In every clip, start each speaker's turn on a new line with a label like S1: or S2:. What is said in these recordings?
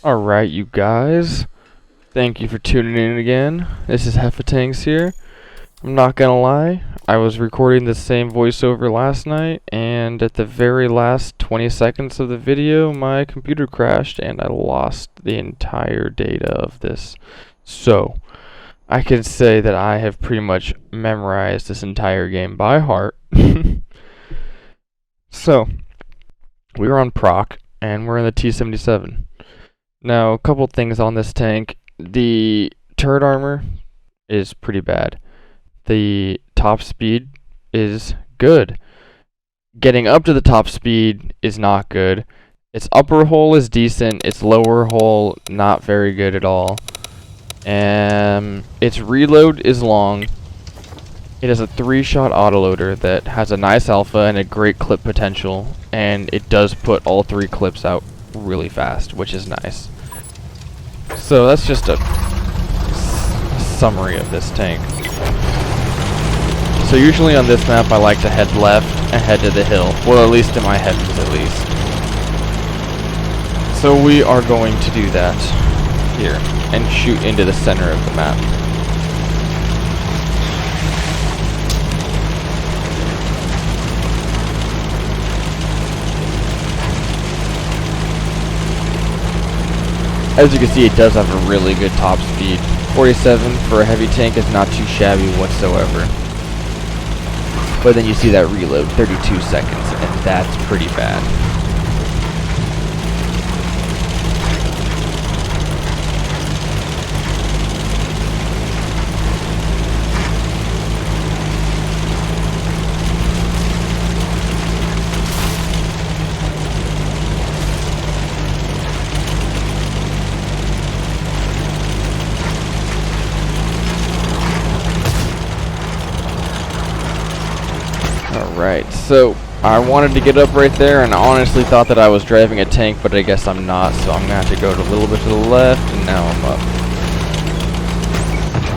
S1: Alright, you guys. Thank you for tuning in again. This is Heffatanks here. I'm not gonna lie, I was recording the same voiceover last night, and at the very last 20 seconds of the video, my computer crashed, and I lost the entire data of this. So, I can say that I have pretty much memorized this entire game by heart. So, we were on Prok, and we're in the T77. Now, a couple things on this tank. The turret armor is pretty bad. The top speed is good. Getting up to the top speed is not good. Its upper hull is decent. Its lower hull, not very good at all. Its reload is long. It has a 3-shot autoloader that has a nice alpha and a great clip potential. And it does put all 3 clips out really fast, which is nice. So that's just a summary of this tank. So usually on this map I like to head left and head to the hill. Well, at least in my heavens at least. So we are going to do that here and shoot into the center of the map. As you can see, it does have a really good top speed. 47 for a heavy tank is not too shabby whatsoever. But then you see that reload, 32 seconds, and that's pretty bad. Alright, so I wanted to get up right there, and I honestly thought that I was driving a tank, but I guess I'm not, so I'm going to have to go a little bit to the left, and now I'm up.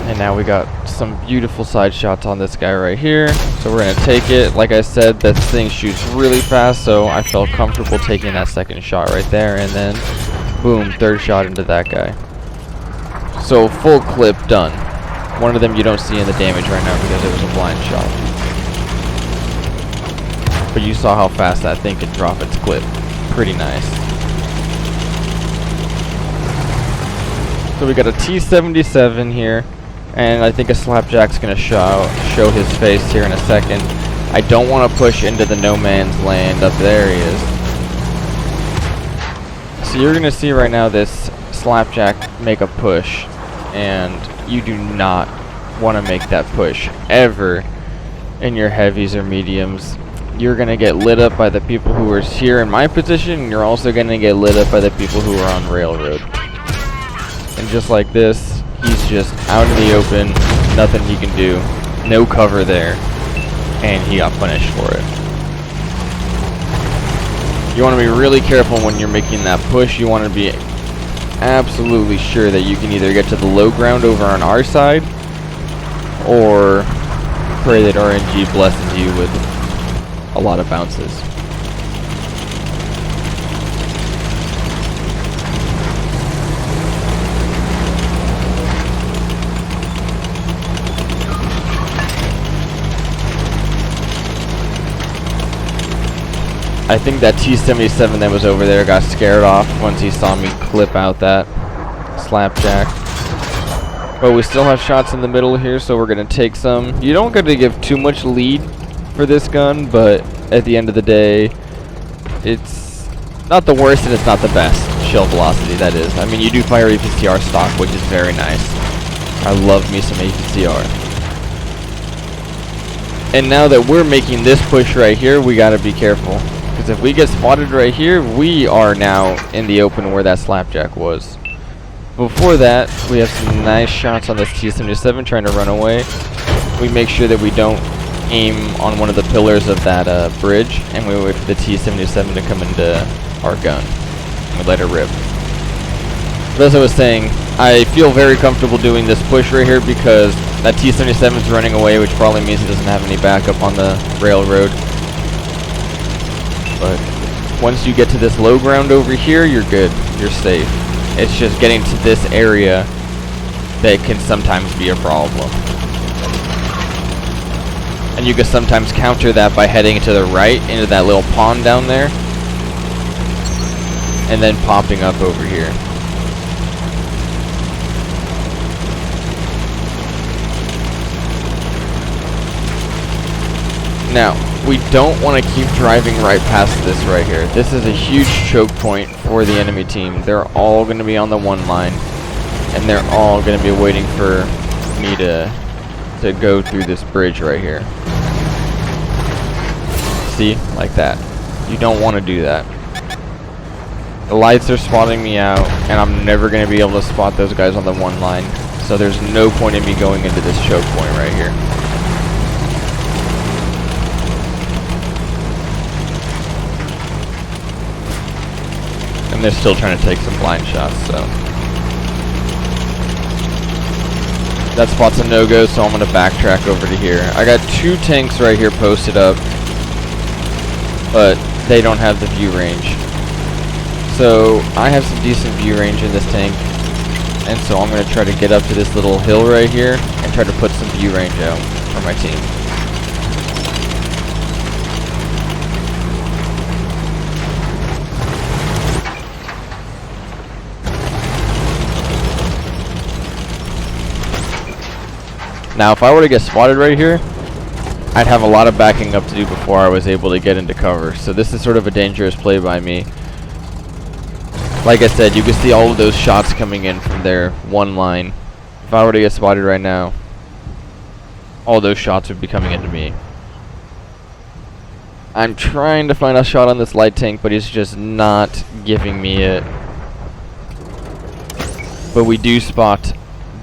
S1: And now we got some beautiful side shots on this guy right here, so we're going to take it. Like I said, that thing shoots really fast, so I felt comfortable taking that second shot right there, and then boom, third shot into that guy. So full clip done. One of them you don't see in the damage right now because it was a blind shot. But you saw how fast that thing could drop its clip. Pretty nice. So we got a T77 here, and I think a Slapjack's going to show his face here in a second. I don't want to push into the no man's land. Up there he is. So you're going to see right now this Slapjack make a push, and you do not want to make that push ever in your heavies or mediums. You're going to get lit up by the people who are here in my position, and you're also going to get lit up by the people who are on railroad. And just like this, he's just out in the open, nothing he can do, no cover there, and he got punished for it. You want to be really careful when you're making that push. You want to be absolutely sure that you can either get to the low ground over on our side, or pray that RNG blesses you with a lot of bounces. I think that T77 that was over there got scared off once he saw me clip out that Slapjack. But we still have shots in the middle here, so we're going to take some. You don't get to give too much lead for this gun, but at the end of the day, it's not the worst and it's not the best shell velocity, that is. I mean, you do fire APCR stock, which is very nice. I love me some APCR. And now that we're making this push right here, we gotta be careful, because if we get spotted right here, we are now in the open where that Slapjack was. Before that, we have some nice shots on this T77 trying to run away. We make sure that we don't aim on one of the pillars of that bridge, and we wait for the T77 to come into our gun. We let it rip. But as I was saying, I feel very comfortable doing this push right here because that T77 is running away, which probably means he doesn't have any backup on the railroad. But once you get to this low ground over here, you're good. You're safe. It's just getting to this area that can sometimes be a problem. And you can sometimes counter that by heading to the right into that little pond down there, and then popping up over here. Now, we don't want to keep driving right past this right here. This is a huge choke point for the enemy team. They're all going to be on the one line, and they're all going to be waiting for me to go through this bridge right here. See? Like that. You don't want to do that. The lights are spotting me out, and I'm never going to be able to spot those guys on the one line. So there's no point in me going into this choke point right here. And they're still trying to take some blind shots, so. That spot's a no-go, so I'm going to backtrack over to here. I got 2 tanks right here posted up, but they don't have the view range. So I have some decent view range in this tank, and so I'm going to try to get up to this little hill right here and try to put some view range out for my team. Now, if I were to get spotted right here, I'd have a lot of backing up to do before I was able to get into cover. So this is sort of a dangerous play by me. Like I said, you can see all of those shots coming in from their one line. If I were to get spotted right now, all those shots would be coming into me. I'm trying to find a shot on this light tank, but he's just not giving me it. But we do spot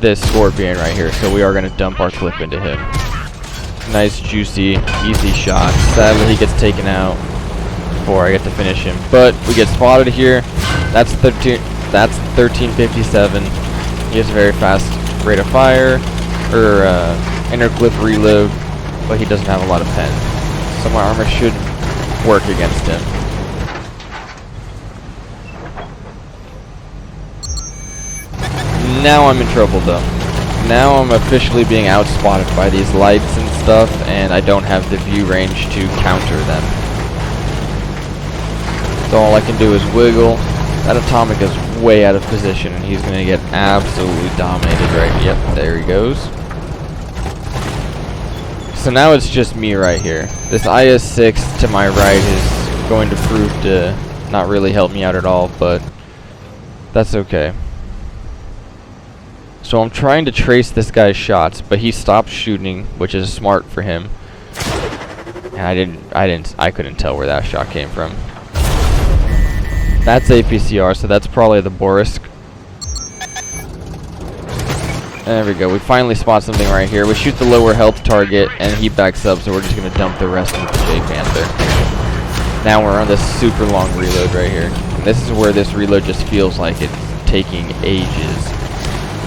S1: this Scorpion right here, so we are going to dump our clip into him. Nice, juicy, easy shot. Sadly, he gets taken out before I get to finish him. But we get spotted here. That's 1357. He has a very fast rate of fire, or inner clip reload, but he doesn't have a lot of pen. So my armor should work against him. Now I'm in trouble though. Now I'm officially being outspotted by these lights and stuff, and I don't have the view range to counter them. So all I can do is wiggle. That atomic is way out of position, and he's going to get absolutely dominated right. Yep, there he goes. So now it's just me right here. This IS-6 to my right is going to prove to not really help me out at all, but that's okay. So I'm trying to trace this guy's shots, but he stopped shooting, which is smart for him. And I couldn't tell where that shot came from. That's APCR, so that's probably the Borisk. There we go. We finally spot something right here. We shoot the lower health target, and he backs up, so we're just going to dump the rest of the J Panther. Now we're on this super long reload right here. And this is where this reload just feels like it's taking ages.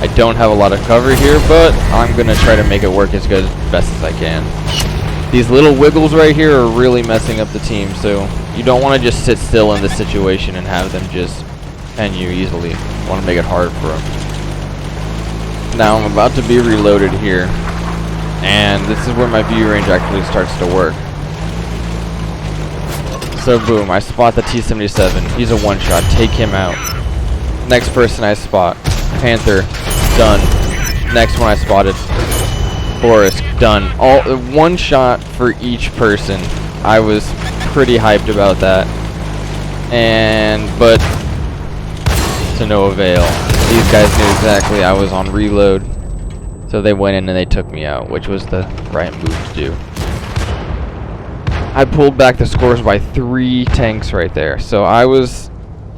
S1: I don't have a lot of cover here, but I'm going to try to make it work as good as best as I can. These little wiggles right here are really messing up the team, so you don't want to just sit still in this situation and have them just pen you easily. You want to make it hard for them. Now I'm about to be reloaded here, and this is where my view range actually starts to work. So boom, I spot the T77. He's a one-shot. Take him out. Next person I spot. Panther, done. Next one I spotted, Boris, done. All one shot for each person. I was pretty hyped about that, but to no avail. These guys knew exactly I was on reload, so they went in and they took me out, which was the right move to do. I pulled back the scores by 3 tanks right there, so I was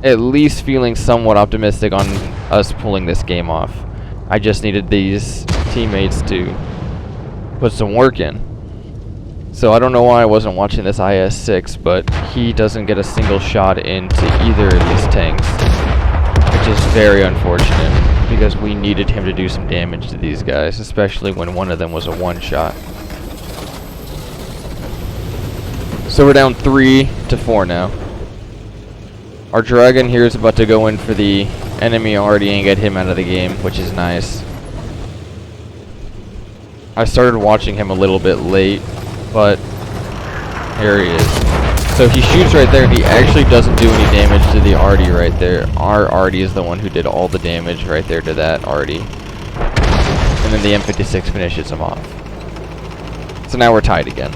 S1: at least feeling somewhat optimistic on us pulling this game off. I just needed these teammates to put some work in. So I don't know why I wasn't watching this IS-6, but he doesn't get a single shot into either of these tanks, which is very unfortunate because we needed him to do some damage to these guys, especially when one of them was a one-shot. So we're down 3-4 now. Our Dragon here is about to go in for the enemy already ain't get him out of the game, which is nice. I started watching him a little bit late, but here he is. So he shoots right there, and he actually doesn't do any damage to the arty right there. Our arty is the one who did all the damage right there to that arty. And then the M56 finishes him off. So now we're tied again.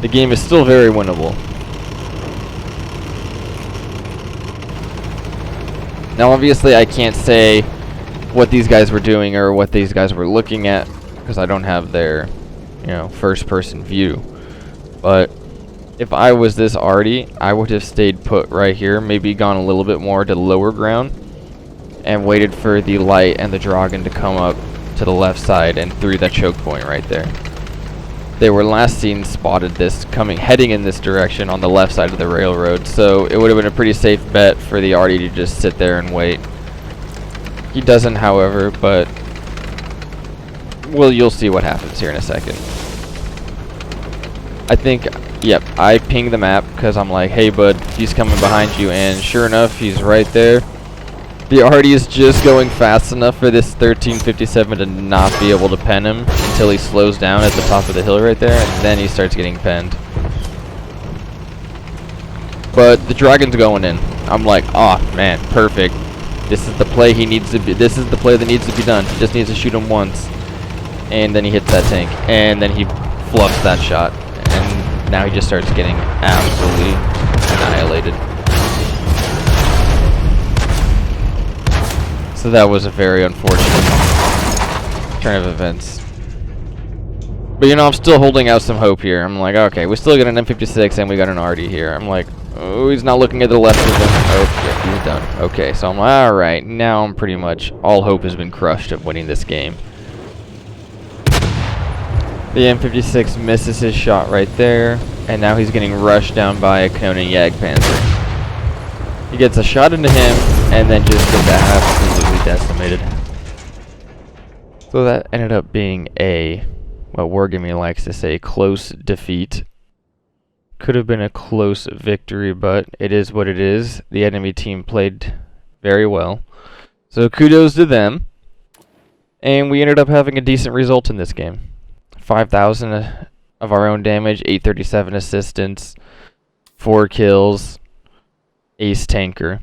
S1: The game is still very winnable. Now obviously I can't say what these guys were doing or what these guys were looking at because I don't have their, you know, first person view. But if I was this arty, I would have stayed put right here, maybe gone a little bit more to lower ground and waited for the light and the dragon to come up to the left side and through that choke point right there. They were last seen spotted this heading in this direction on the left side of the railroad, so it would have been a pretty safe bet for the arty to just sit there and wait. He doesn't, however, but well, you'll see what happens here in a second. I think, yep, I ping the map because I'm like, hey bud, he's coming behind you, and sure enough, he's right there. The arty is just going fast enough for this 1357 to not be able to pen him until he slows down at the top of the hill right there, and then he starts getting penned. But the dragon's going in. I'm like, oh man, perfect. This is the play he needs to be. This is the play that needs to be done. He just needs to shoot him once, and then he hits that tank, and then he fluffs that shot, and now he just starts getting absolutely annihilated. So that was a very unfortunate turn of events. But you know, I'm still holding out some hope here. I'm like, okay, we still got an M56 and we got an arty here. I'm like, oh, he's not looking at the left of him. Okay, he's done. Okay, so I'm like, alright, now I'm pretty much, all hope has been crushed of winning this game. The M56 misses his shot right there, and now he's getting rushed down by a Koenig Jagdpanzer. He gets a shot into him, and then just gets absolutely decimated. So that ended up being a, what Wargaming likes to say, close defeat. Could have been a close victory, but it is what it is. The enemy team played very well. So kudos to them. And we ended up having a decent result in this game. 5,000 of our own damage, 837 assistance, 4 kills. Ace tanker.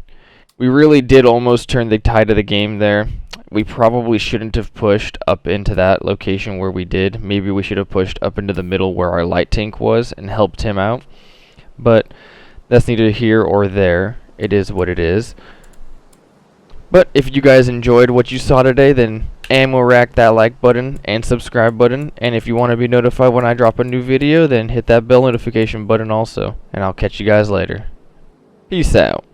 S1: We really did almost turn the tide of the game there. We probably shouldn't have pushed up into that location where we did. Maybe we should have pushed up into the middle where our light tank was and helped him out. But that's neither here or there. It is what it is. But if you guys enjoyed what you saw today, then ammo rack that like button and subscribe button. And if you want to be notified when I drop a new video, then hit that bell notification button also. And I'll catch you guys later. Peace out.